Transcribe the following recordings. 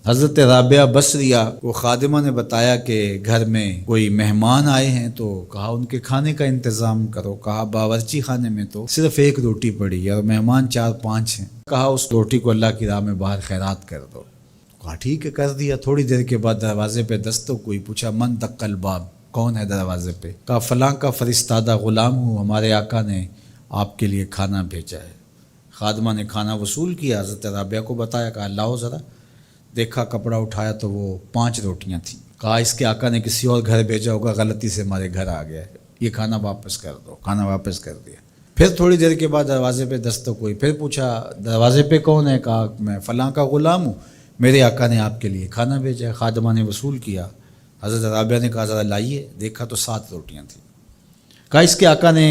حضرت رابعہ بصریہ کو خادمہ نے بتایا کہ گھر میں کوئی مہمان آئے ہیں، تو کہا ان کے کھانے کا انتظام کرو۔ کہا باورچی خانے میں تو صرف ایک روٹی پڑی ہے اور مہمان 4-5 ہیں، کہا اس روٹی کو اللہ کی راہ میں باہر خیرات کر دو۔ کہا ٹھیک ہے، کر دیا۔ تھوڑی دیر کے بعد دروازے پہ دستک ہوئی، پوچھا من دق الباب، کون ہے دروازے پہ؟ کہا فلاں کا فرستادہ غلام ہوں، ہمارے آقا نے آپ کے لیے کھانا بھیجا ہے۔ خادمہ نے کھانا وصول کیا، حضرت رابعہ کو بتایا، کہا لاؤ ذرا۔ دیکھا، کپڑا اٹھایا تو وہ 5 روٹیاں تھیں۔ کہا اس کے آقا نے کسی اور گھر بھیجا ہوگا، غلطی سے ہمارے گھر آ گیا ہے، یہ کھانا واپس کر دو۔ کھانا واپس کر دیا۔ پھر تھوڑی دیر کے بعد دروازے پہ دستک ہوئی، پھر پوچھا دروازے پہ کون ہے؟ کہا میں فلاں کا غلام ہوں، میرے آقا نے آپ کے لیے کھانا بھیجا ہے۔ خادمہ نے وصول کیا، حضرت رابعہ نے کہا ذرا لائیے، دیکھا تو 7 روٹیاں تھیں۔ کہا اس کے آقا نے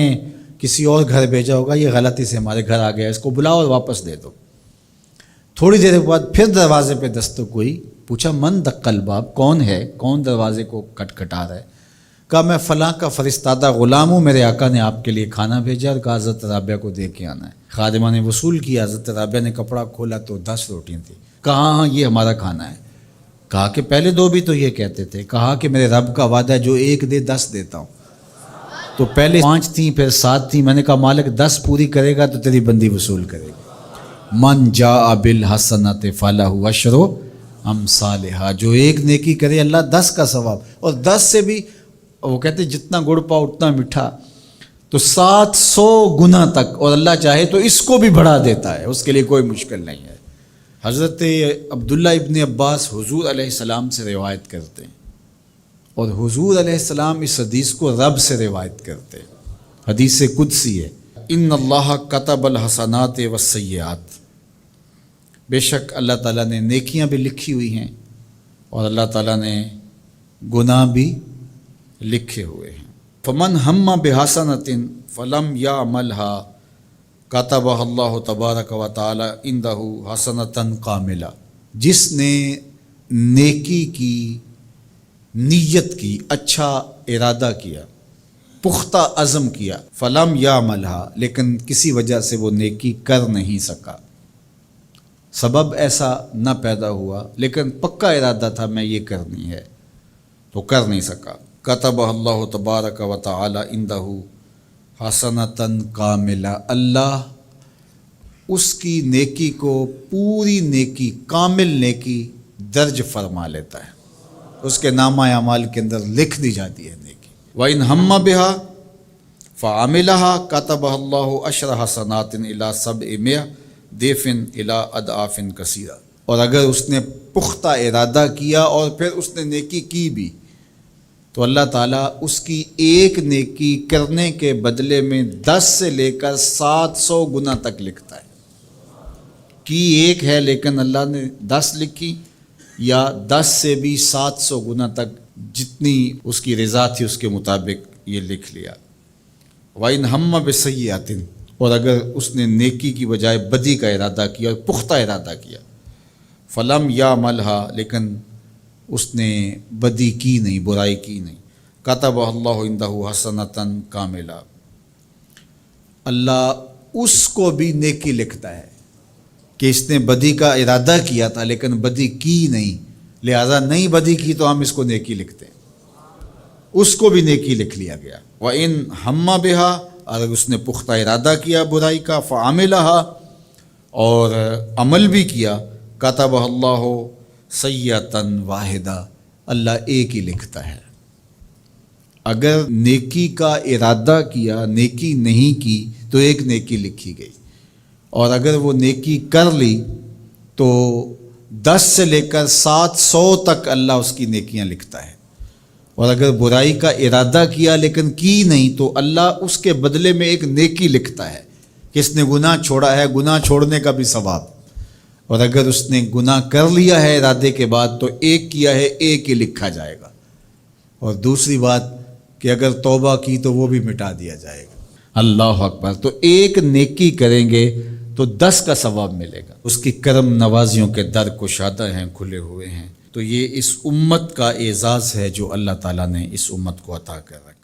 کسی اور گھر بھیجا ہوگا، یہ غلطی سے ہمارے گھر آ گیا، اس کو بلاؤ اور واپس دے دو۔ تھوڑی دیر کے بعد پھر دروازے پہ دستک ہوئی، پوچھا من دق الباب، کون ہے، کون دروازے کو کھٹکھٹا رہا ہے؟ کہا میں فلاں کا فرستادہ غلام ہوں، میرے آقا نے آپ کے لیے کھانا بھیجا اور کہا حضرت رابعہ کو دے کے آنا ہے۔ خادمہ نے وصول کیا، حضرت رابعہ نے کپڑا کھولا تو 10 روٹیاں تھیں۔ کہا ہاں یہ ہمارا کھانا ہے۔ کہا کہ پہلے 2 بھی تو یہ کہتے تھے۔ کہا کہ میرے رب کا وعدہ ہے جو 1 دے 10 دیتا ہوں۔ تو پہلے 5 تھیں، پھر 7 تھیں۔ میں نے کہا مالک 10 پوری کرے گا تو تیری بندی وصول کرے گا۔ من جاء بالحسنۃ فلہ عشر امثالھا، جو 1 نیکی کرے اللہ 10 کا ثواب، اور 10 سے بھی وہ کہتے جتنا گڑ پاؤ اتنا میٹھا، تو 700 گنا تک، اور اللہ چاہے تو اس کو بھی بڑھا دیتا ہے، اس کے لیے کوئی مشکل نہیں ہے۔ حضرت عبداللہ ابن عباس حضور علیہ السلام سے روایت کرتے ہیں، اور حضور علیہ السلام اس حدیث کو رب سے روایت کرتے ہیں۔ حدیث قدسی ہے، ان اللہ کتب الحسنات والسیئات، بے شک اللہ تعالیٰ نے نیکیاں بھی لکھی ہوئی ہیں اور اللہ تعالیٰ نے گناہ بھی لکھے ہوئے ہیں۔ فمن ہم بحسنۃ فلم یعملھا کتبہ اللہ تبارک و تعالی عندہ حسنۃ کاملہ، جس نے نیکی کی نیت کی، اچھا ارادہ کیا، پختہ عزم کیا، فلم یعملھا، لیکن کسی وجہ سے وہ نیکی کر نہیں سکا، سبب ایسا نہ پیدا ہوا، لیکن پکا ارادہ تھا میں یہ کرنی ہے، تو کر نہیں سکا، کتبہ اللہ تبارک و تعالی عندہ حسنۃ کاملہ، اللہ اس کی نیکی کو پوری نیکی، کامل نیکی درج فرما لیتا ہے، اس کے نامہ اعمال کے اندر لکھ دی جاتی ہے نیکی۔ وَإِنْ ہَمَّ بِهَا فَعَمِلَهَا كَتَبَهَا اللَّهُ عَشْرَ حَسَنَاتٍ إِلَىٰ 700 ضِعْفٍ إِلَىٰ أَضْعَافٍ كَثِيرَةٍ، اور اگر اس نے پختہ ارادہ کیا اور پھر اس نے نیکی کی بھی، تو اللہ تعالیٰ اس کی ایک نیکی کرنے کے بدلے میں 10 سے لے کر 700 گنا تک لکھتا ہے۔ کی ایک ہے لیکن اللہ نے 10 لکھی، یا 10 سے بھی 700 گنا تک، جتنی اس کی رضا تھی اس کے مطابق یہ لکھ لیا۔ وَإِنْ ہَمَّ بِسَیِّئَةٍ، اور اگر اس نے نیکی کی بجائے بدی کا ارادہ کیا اور پختہ ارادہ کیا، فلم یعملھا، لیکن اس نے بدی کی نہیں، برائی کی نہیں، کتبہ اللہ عندہ حسنۃ کاملہ، اللہ اس کو بھی نیکی لکھتا ہے کہ اس نے بدی کا ارادہ کیا تھا لیکن بدی کی نہیں، لہذا نہیں بدی کی تو ہم اس کو نیکی لکھتے ہیں، اس کو بھی نیکی لکھ لیا گیا۔ وَإِنْ ہَمَّ بِهَا، اگر اس نے پختہ ارادہ کیا برائی کا، فَعَمِلَهَا، اور عمل بھی کیا، کتبہ اللہ سیئۃ واحدہ، اللہ ایک ہی لکھتا ہے۔ اگر نیکی کا ارادہ کیا، نیکی نہیں کی تو ایک نیکی لکھی گئی، اور اگر وہ نیکی کر لی تو 10 سے لے کر 700 تک اللہ اس کی نیکیاں لکھتا ہے، اور اگر برائی کا ارادہ کیا لیکن کی نہیں تو اللہ اس کے بدلے میں ایک نیکی لکھتا ہے کہ اس نے گناہ چھوڑا ہے، گناہ چھوڑنے کا بھی ثواب، اور اگر اس نے گناہ کر لیا ہے ارادے کے بعد تو ایک کیا ہے ایک ہی لکھا جائے گا، اور دوسری بات کہ اگر توبہ کی تو وہ بھی مٹا دیا جائے گا۔ اللہ اکبر۔ تو ایک نیکی کریں گے تو 10 کا ثواب ملے گا، اس کی کرم نوازیوں کے در کشادہ ہیں، کھلے ہوئے ہیں۔ تو یہ اس امت کا اعزاز ہے جو اللہ تعالیٰ نے اس امت کو عطا کر رکھا۔